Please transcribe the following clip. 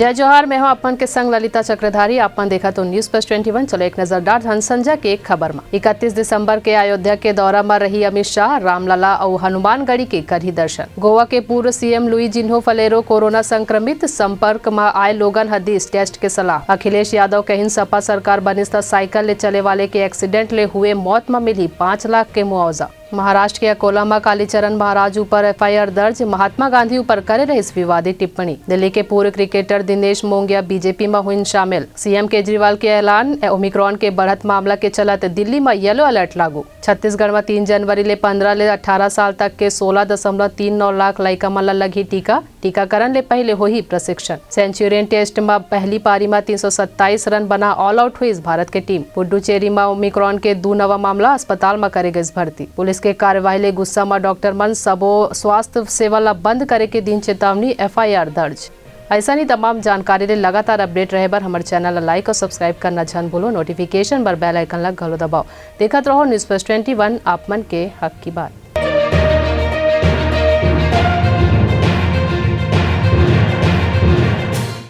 जय जोहार, मैं हूं अपन के संग ललिता चक्रधारी। अपन देखा तो न्यूज प्लस 21। चलो एक नजर डाल धनसंजा के एक खबर में। 31 दिसंबर के अयोध्या के दौरा में रही अमित शाह, रामलला और हनुमानगढ़ी के करी दर्शन। गोवा के पूर्व सीएम लुइजिन्हो फलेरो कोरोना संक्रमित, संपर्क में आए लोगन हदीस टेस्ट के सलाह। अखिलेश यादव कहिन सपा सरकार बनिस्ता साइकिल ले चले वाले के एक्सीडेंट ले हुए मौत में मिली 5 लाख के मुआवजा। महाराष्ट्र के अकोला में कालीचरण महाराज ऊपर एफआईआर दर्ज, महात्मा गांधी ऊपर करे रही विवादित टिप्पणी। दिल्ली के पूर्व क्रिकेटर दिनेश मोंगिया बीजेपी में हुई शामिल। सीएम केजरीवाल के ऐलान, ओमिक्रॉन के बढ़त मामला के चलते दिल्ली में येलो अलर्ट लागू। छत्तीसगढ़ में 3 जनवरी ले 15 ले 18 साल तक के 16.39 लाख लड़का मन लगी टीका। टीकाकरण ले पहले हो ही प्रशिक्षण। सेंचुरियन टेस्ट में पहली पारी में 327 रन बना ऑल आउट हुई भारत की टीम। पुडुचेरी में ओमिक्रॉन के 2 नवा मामला, अस्पताल में करे गई भर्ती। पुलिस के कार्यवाही ले गुस्सा में डॉक्टर मन सबो स्वास्थ्य सेवा ला बंद करे के दिन चेतावनी, एफआईआर दर्ज। ऐसा नहीं तमाम जानकारी ले लगातार अपडेट रहे बर हमारे चैनल ला लाइक और सब्सक्राइब करना झन भूलो। नोटिफिकेशन बर बेल आइकन ला घलो दबाओ। देखत रहो न्यूज प्लस 21, आप मन के हक की बात।